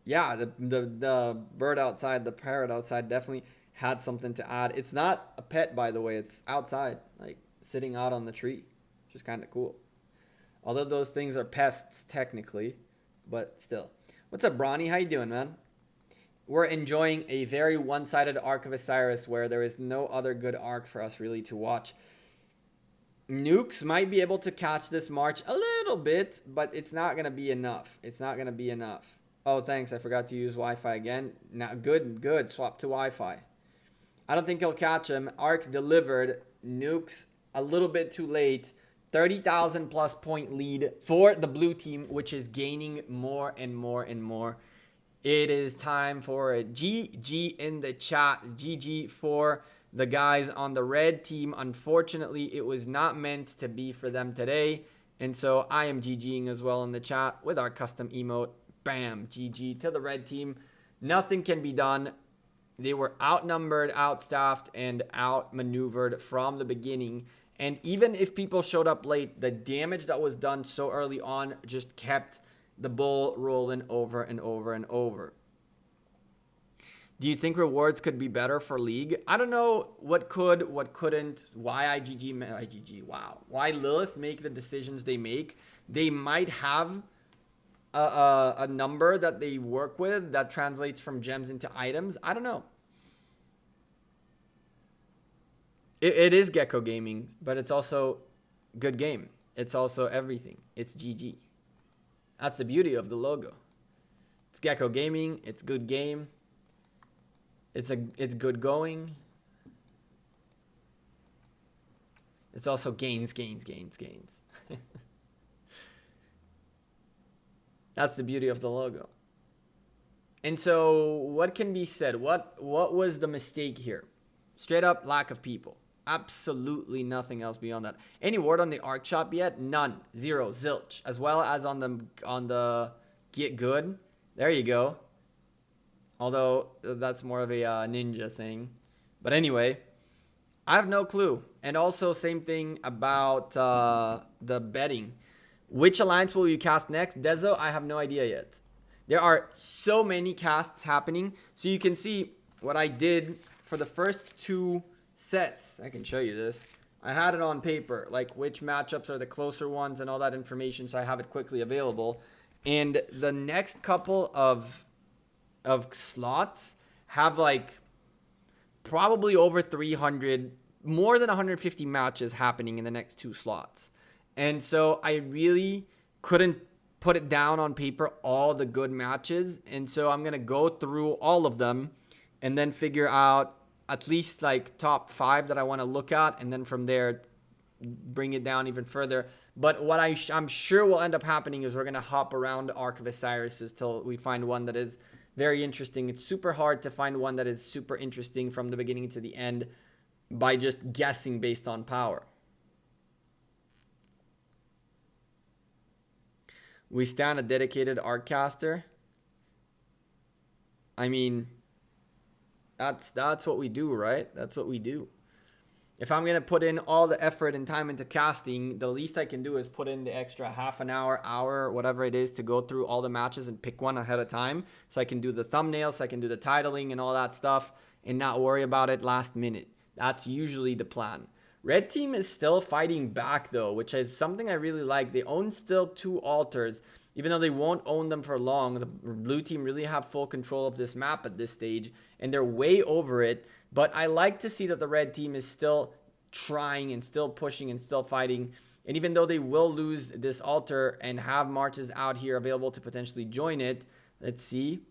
Yeah, the bird outside, the parrot outside definitely had something to add. It's not a pet, by the way. It's outside, like sitting out on the tree, which is kind of cool. Although those things are pests technically, but still. What's up, Bronny? How you doing, man? We're enjoying a very one-sided Arc of Osiris where there is no other good arc for us really to watch. Nukes might be able to catch this march a little bit, but it's not going to be enough. It's not going to be enough. Oh, thanks. I forgot to use Wi-Fi again. Now, good. Swap to Wi-Fi. I don't think he'll catch him. Arc delivered. Nukes a little bit too late. 30,000 plus point lead for the blue team, which is gaining more and more and more. It is time for a GG in the chat. GG for the guys on the red team. Unfortunately, it was not meant to be for them today. And so I am GGing as well in the chat with our custom emote. Bam, GG to the red team. Nothing can be done. They were outnumbered, outstaffed, and outmaneuvered from the beginning. And even if people showed up late, the damage that was done so early on just kept the ball rolling over and over and over. Do you think rewards could be better for League? I don't know what could, what couldn't, why IGG, wow. Why Lilith make the decisions they make. They might have a number that they work with that translates from gems into items. I don't know. It is Gekko Gaming, but it's also good game. It's also everything. It's GG. That's the beauty of the logo. It's Gekko Gaming. It's good game. It's good going. It's also gains. That's the beauty of the logo. And so what can be said? What was the mistake here? Straight up lack of people. Absolutely nothing else beyond that. Any word on the ARC shop yet? None. Zero. Zilch. As well as on the Get Good. There you go. Although that's more of a ninja thing. But anyway, I have no clue. And also same thing about the betting. Which alliance will you cast next? Dezo, I have no idea yet. There are so many casts happening. So you can see what I did for the first 2 sets. I can show you this. I had it on paper, like which matchups are the closer ones and all that information, so I have it quickly available. And the next couple of slots have like probably over 300, more than 150 matches happening in the next 2 slots. And so I really couldn't put it down on paper, all the good matches. And so I'm going to go through all of them and then figure out at least like top 5 that I want to look at. And then from there, bring it down even further. But what I'm sure will end up happening is we're going to hop around Arc of Osiris till we find one that is very interesting. It's super hard to find one that is super interesting from the beginning to the end by just guessing based on power. We stand a dedicated art caster. I mean, that's what we do, right? That's what we do. If I'm going to put in all the effort and time into casting, the least I can do is put in the extra half an hour, whatever it is, to go through all the matches and pick one ahead of time. So I can do the thumbnails, so I can do the titling and all that stuff and not worry about it last minute. That's usually the plan. Red team is still fighting back though, which is something I really like. They own still 2 altars, even though they won't own them for long. The blue team really have full control of this map at this stage, and they're way over it. But I like to see that the red team is still trying and still pushing and still fighting. And even though they will lose this altar and have marches out here available to potentially join it, let's see.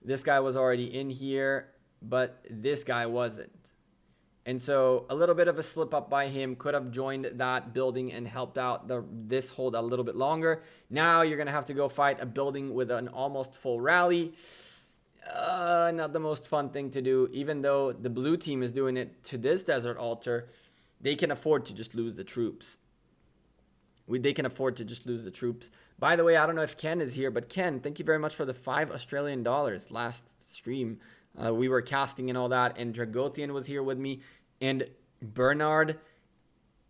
This guy was already in here, but this guy wasn't. And so a little bit of a slip up by him, could have joined that building and helped out this hold a little bit longer. Now you're going to have to go fight a building with an almost full rally. Not the most fun thing to do. Even though the blue team is doing it to this desert altar, they can afford to just lose the troops. They can afford to just lose the troops. By the way, I don't know if Ken is here, but Ken, thank you very much for the $5 Australian last stream. We were casting and all that, and Dragothian was here with me, and Bernard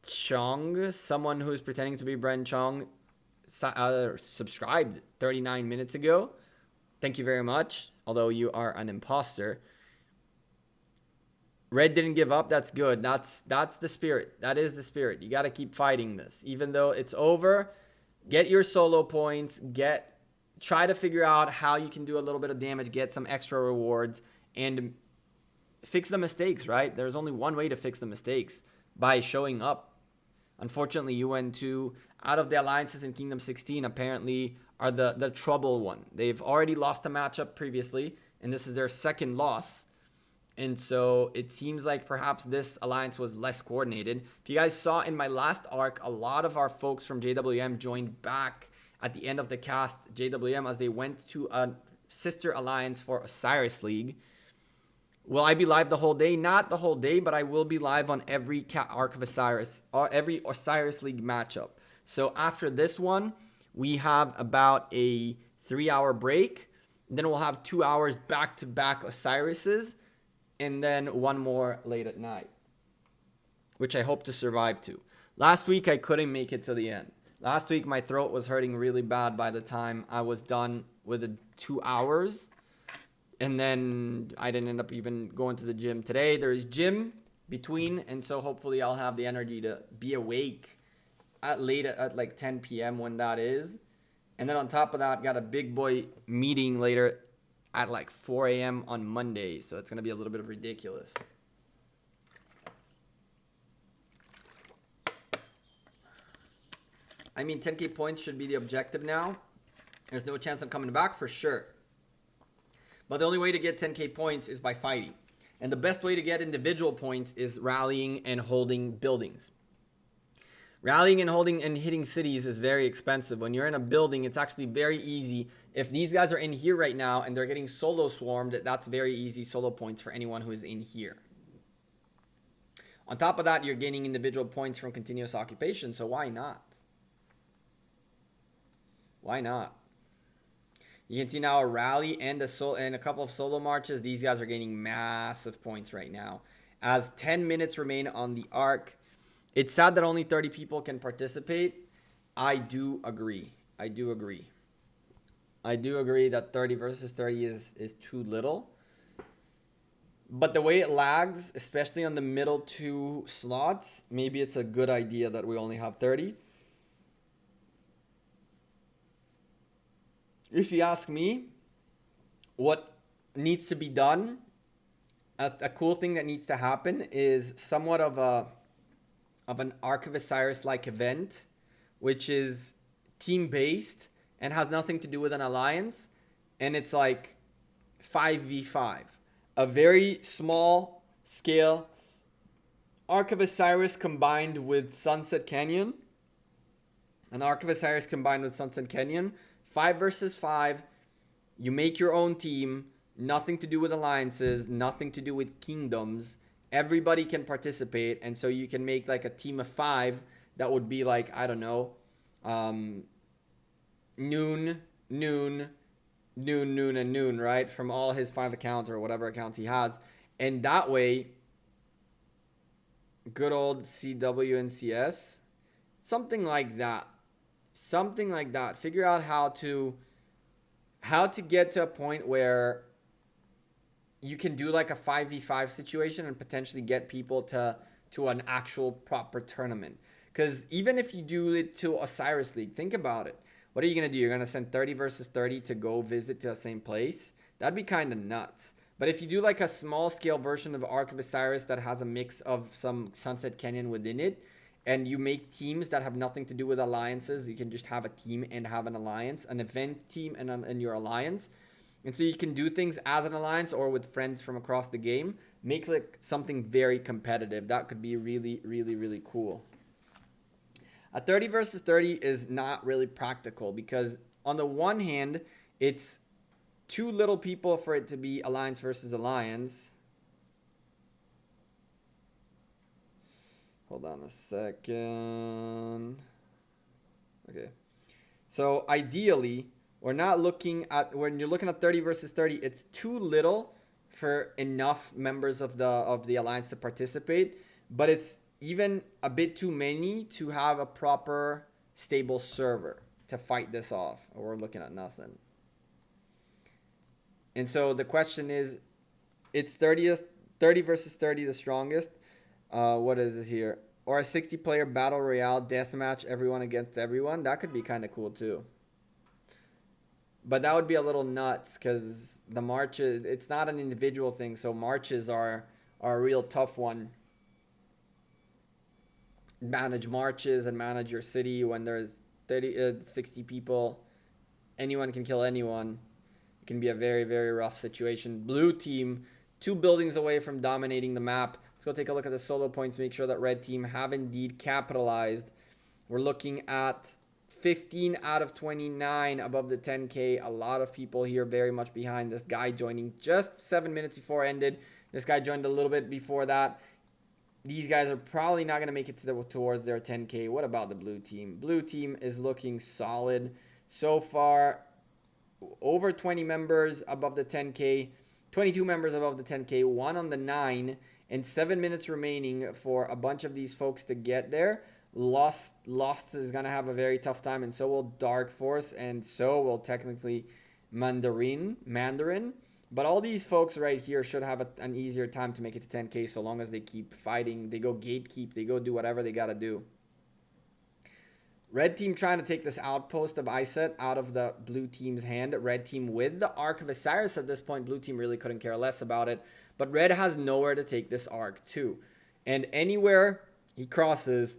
Chong, someone who is pretending to be Bren Chong, subscribed 39 minutes ago. Thank you very much, although you are an imposter. Red didn't give up. That's good. That's the spirit. That is the spirit. You got to keep fighting this. Even though it's over, get your solo points. Try to figure out how you can do a little bit of damage, get some extra rewards, and fix the mistakes, right? There's only one way to fix the mistakes, by showing up. Unfortunately, UN-2, out of the alliances in Kingdom 16, apparently are the trouble one. They've already lost a matchup previously, and this is their second loss. And so it seems like perhaps this alliance was less coordinated. If you guys saw in my last arc, a lot of our folks from JWM joined back at the end of the cast JWM as they went to a sister alliance for Osiris League. Will I be live the whole day? Not the whole day, but I will be live on every Arc of Osiris, or every Osiris League matchup. So after this one, we have about a 3-hour break. Then we'll have 2 hours back-to-back Osirises, and then one more late at night, which I hope to survive to. Last week, I couldn't make it to the end. Last week, my throat was hurting really bad by the time I was done with the 2 hours. And then I didn't end up even going to the gym today. There is gym between, and so hopefully I'll have the energy to be awake at like 10 p.m. when that is. And then on top of that, got a big boy meeting later at like 4 a.m. on Monday. So it's going to be a little bit of ridiculous. I mean, 10K points should be the objective now. There's no chance I'm coming back for sure. But the only way to get 10K points is by fighting. And the best way to get individual points is rallying and holding buildings. Rallying and holding and hitting cities is very expensive. When you're in a building, it's actually very easy. If these guys are in here right now and they're getting solo swarmed, that's very easy solo points for anyone who is in here. On top of that, you're gaining individual points from continuous occupation, so why not? Why not? You can see now a rally and a couple of solo marches. These guys are gaining massive points right now. As 10 minutes remain on the arc, it's sad that only 30 people can participate. I do agree. I do agree that 30 versus 30 is too little. But the way it lags, especially on the middle two slots, maybe it's a good idea that we only have 30. If you ask me, what needs to be done, a cool thing that needs to happen is somewhat of an Ark of Osiris-like event, which is team-based and has nothing to do with an alliance, and it's like 5v5. A very small scale Ark of Osiris combined with Sunset Canyon. An Ark of Osiris combined with Sunset Canyon. 5 versus 5. You make your own team. Nothing to do with alliances. Nothing to do with kingdoms. Everybody can participate. And so you can make like a team of 5 that would be like, I don't know, noon, and noon, right? From all his 5 accounts or whatever accounts he has. And that way, good old CWNCS, something like that. Something like that. Figure out how to get to a point where you can do like a 5v5 situation and potentially get people to an actual proper tournament. Because even if you do it to Osiris League, think about it. What are you going to do? You're going to send 30 versus 30 to go visit to the same place? That'd be kind of nuts. But if you do like a small scale version of Ark of Osiris that has a mix of some Sunset Canyon within it, and you make teams that have nothing to do with alliances, you can just have a team and have an alliance, an event team and your alliance. And so you can do things as an alliance or with friends from across the game. Make like something very competitive. That could be really, really, really cool. A 30 versus 30 is not really practical because on the one hand, it's too little people for it to be alliance versus alliance. Hold on a second. Okay. So ideally, we're not looking at, when you're looking at 30 versus 30, it's too little for enough members of the alliance to participate, but it's even a bit too many to have a proper stable server to fight this off. We're looking at nothing. And so the question is, it's 30 versus 30 the strongest. What is it here? Or a 60-player battle royale deathmatch, everyone against everyone. That could be kind of cool too. But that would be a little nuts because the marches, it's not an individual thing. So marches are a real tough one. Manage marches and manage your city when there's 60 people. Anyone can kill anyone. It can be a very, very rough situation. Blue team, 2 buildings away from dominating the map. Let's go take a look at the solo points. Make sure that red team have indeed capitalized. We're looking at 15 out of 29 above the 10K. A lot of people here very much behind. This guy joining just 7 minutes before it ended. This guy joined a little bit before that. These guys are probably not going to make it towards their 10K. What about the blue team? Blue team is looking solid. So far, over 20 members above the 10K. 22 members above the 10K. 1 on the 9. And 7 minutes remaining for a bunch of these folks to get there. Lost is going to have a very tough time, and so will Dark Force, and so will technically Mandarin. But all these folks right here should have an easier time to make it to 10K so long as they keep fighting. They go gatekeep. They go do whatever they got to do. Red team trying to take this outpost of Iset out of the blue team's hand. Red team with the Ark of Osiris at this point. Blue team really couldn't care less about it. But red has nowhere to take this Ark too. And anywhere he crosses,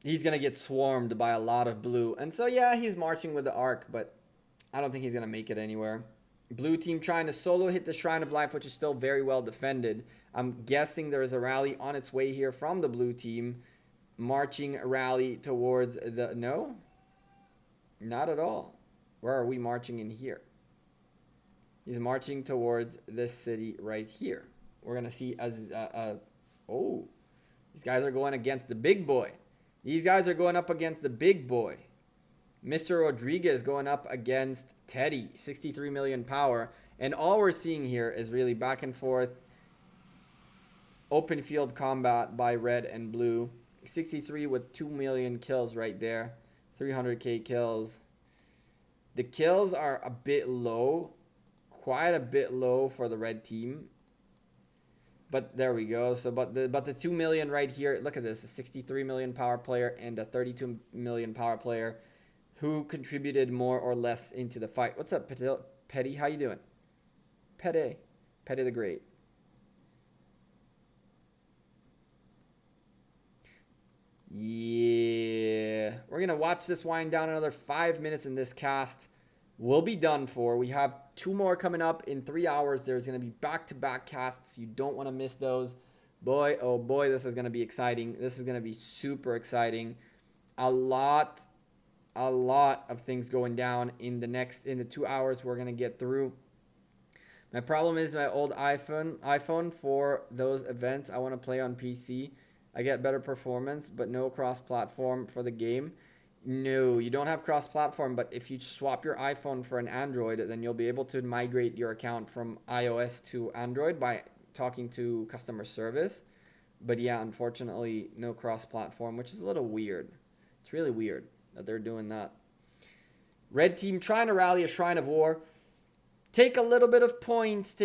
he's going to get swarmed by a lot of blue. And so, yeah, he's marching with the Ark, but I don't think he's going to make it anywhere. Blue team trying to solo hit the Shrine of Life, which is still very well defended. I'm guessing there is a rally on its way here from the blue team. Marching a rally towards the... No? Not at all. Where are we marching in here? He's marching towards this city right here. We're going to see as... oh. These guys are going against the big boy. These guys are going up against the big boy. Mr. Rodriguez going up against Teddy. 63 million power. And all we're seeing here is really back and forth. Open field combat by red and blue. 63 with 2 million kills right there. 300k kills. The kills are a bit low. Quite a bit low for the red team. But there we go. So but the 2 million right here. Look at this. A 63 million power player and a 32 million power player who contributed more or less into the fight. What's up, Petty? How you doing? Petty the Great. Yeah. We're going to watch this wind down another 5 minutes in this cast. We'll be done for. We have 2 more coming up in 3 hours. There's going to be back-to-back casts. You don't want to miss those. Boy, oh boy, this is going to be exciting. This is going to be super exciting. A lot of things going down in the 2 hours we're going to get through. My problem is my old iPhone for those events. I want to play on PC. I get better performance, but no cross-platform for the game. No, you don't have cross-platform, but if you swap your iPhone for an Android, then you'll be able to migrate your account from iOS to Android by talking to customer service. But yeah, unfortunately, no cross-platform, which is a little weird. It's really weird that they're doing that. Red team trying to rally a Shrine of War. Take a little bit of points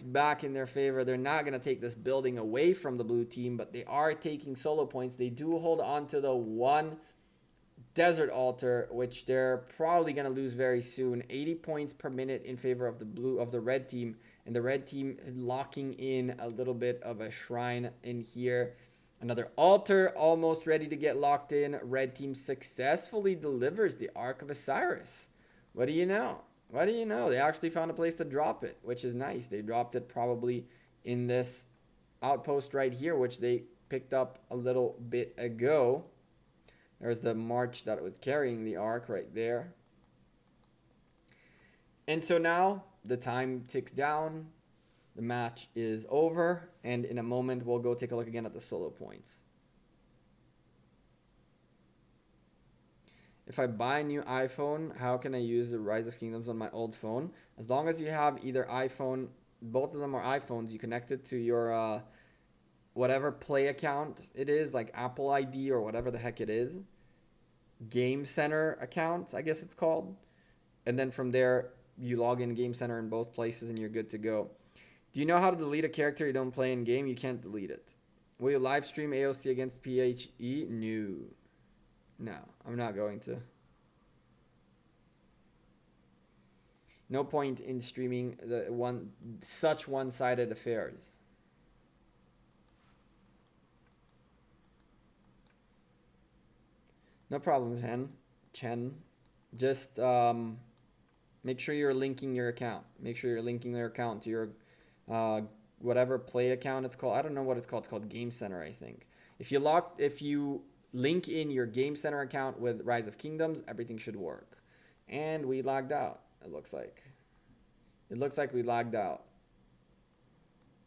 back in their favor. They're not going to take this building away from the blue team, but they are taking solo points. They do hold on to the one desert altar, which they're probably going to lose very soon. 80 points per minute in favor of the red team, and the red team locking in a little bit of a shrine in here. Another altar almost ready to get locked in. Red team successfully delivers the Ark of Osiris. What do you know? What do you know? They actually found a place to drop it, which is nice. They dropped it probably in this outpost right here, which they picked up a little bit ago. There's the march that was carrying the Ark right there. And so now the time ticks down. The match is over. And in a moment, we'll go take a look again at the solo points. If I buy a new iPhone, how can I use the Rise of Kingdoms on my old phone? As long as you have either iPhone, both of them are iPhones, you connect it to your whatever Play account it is, like Apple ID or whatever the heck it is. Game Center account, I guess it's called. And then from there, you log in Game Center in both places and you're good to go. Do you know how to delete a character you don't play in game? You can't delete it. Will you live stream AOC against PHE? No. No, I'm not going to. No point in streaming such one-sided affairs. No problem, Chen. Just make sure you're linking your account. Make sure you're linking your account to your whatever Play account it's called. I don't know what it's called. It's called Game Center, I think. If you link in your Game Center account with Rise of Kingdoms, everything should work. And we lagged out, it looks like. It looks like we lagged out.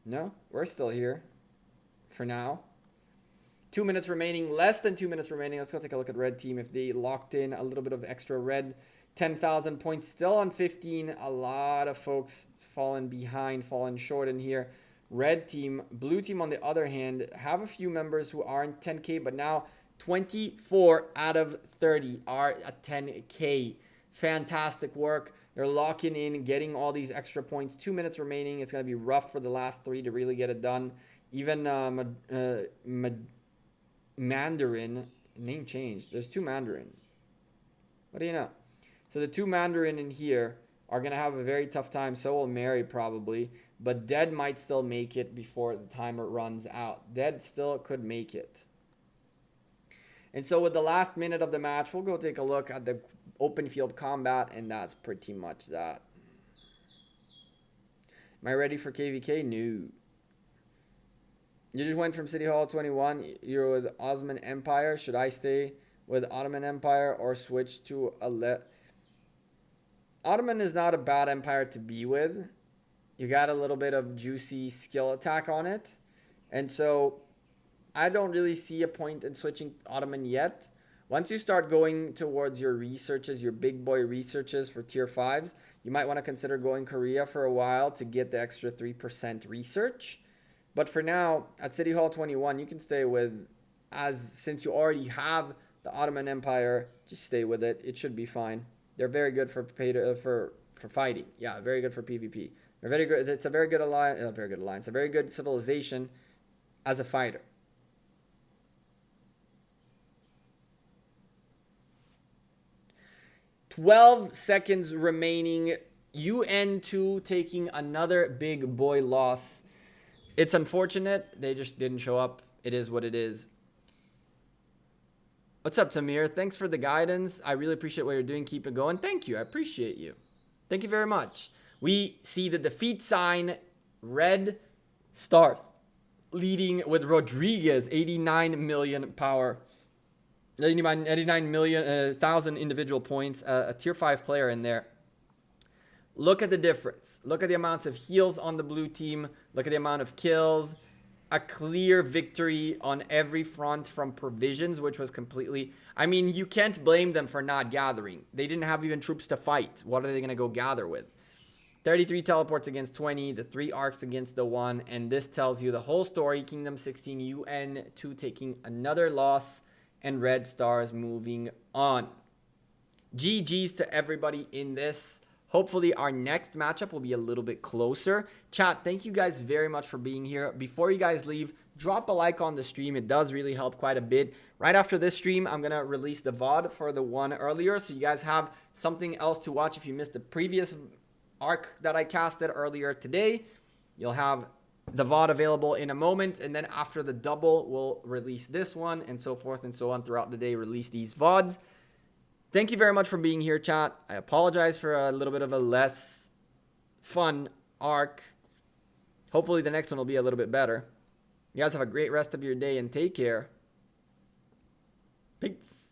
No, we're still here for now. 2 minutes remaining, less than 2 minutes remaining. Let's go take a look at red team. If they locked in a little bit of extra red, 10,000 points, still on 15. A lot of folks fallen behind, fallen short in here. Red team, blue team on the other hand, have a few members who aren't 10K, but now 24 out of 30 are at 10K. Fantastic work. They're locking in, getting all these extra points. 2 minutes remaining. It's going to be rough for the last 3 to really get it done. Even Mandarin, name changed. There's 2 Mandarin. What do you know? So the 2 Mandarin in here are going to have a very tough time. So will Mary probably. But Dead might still make it before the timer runs out. Dead still could make it. And so with the last minute of the match, we'll go take a look at the open field combat. And that's pretty much that. Am I ready for KVK? No. You just went from City Hall 21. You're with Ottoman Empire. Should I stay with Ottoman Empire or switch to a... Ottoman is not a bad empire to be with. You got a little bit of juicy skill attack on it. And so I don't really see a point in switching Ottoman yet. Once you start going towards your researches, your big boy researches for tier 5s, you might want to consider going Korea for a while to get the extra 3% research. But for now, at City Hall 21, you can stay with, since you already have the Ottoman Empire, just stay with it. It should be fine. They're very good for fighting. Yeah, very good for PvP. They're very good. It's a very good alliance. A very good civilization as a fighter. $12 seconds remaining. UN-2 taking another big boy loss. It's unfortunate. They just didn't show up. It is what it is. What's up, Tamir? Thanks for the guidance. I really appreciate what you're doing. Keep it going. Thank you. I appreciate you. Thank you very much. We see the defeat sign, red stars, leading with Rodriguez, 89 million power, 89 million, 1,000 individual points, a tier 5 player in there. Look at the difference. Look at the amounts of heals on the blue team. Look at the amount of kills. A clear victory on every front from provisions, which was completely... I mean, you can't blame them for not gathering. They didn't have even troops to fight. What are they going to go gather with? 33 teleports against 20, the 3 arcs against the 1, and this tells you the whole story. Kingdom 16, UN-2 taking another loss, and Red Stars moving on. GG's to everybody in this. Hopefully our next matchup will be a little bit closer. Chat, thank you guys very much for being here. Before you guys leave, drop a like on the stream. It does really help quite a bit. Right after this stream, I'm going to release the VOD for the one earlier, so you guys have something else to watch if you missed the previous arc that I casted earlier today. You'll have the VOD available in a moment, and then after the double, we'll release this one, and so forth and so on throughout the day, release these VODs. Thank you very much for being here, chat. I apologize for a little bit of a less fun arc. Hopefully the next one will be a little bit better. You guys have a great rest of your day and take care. Peace.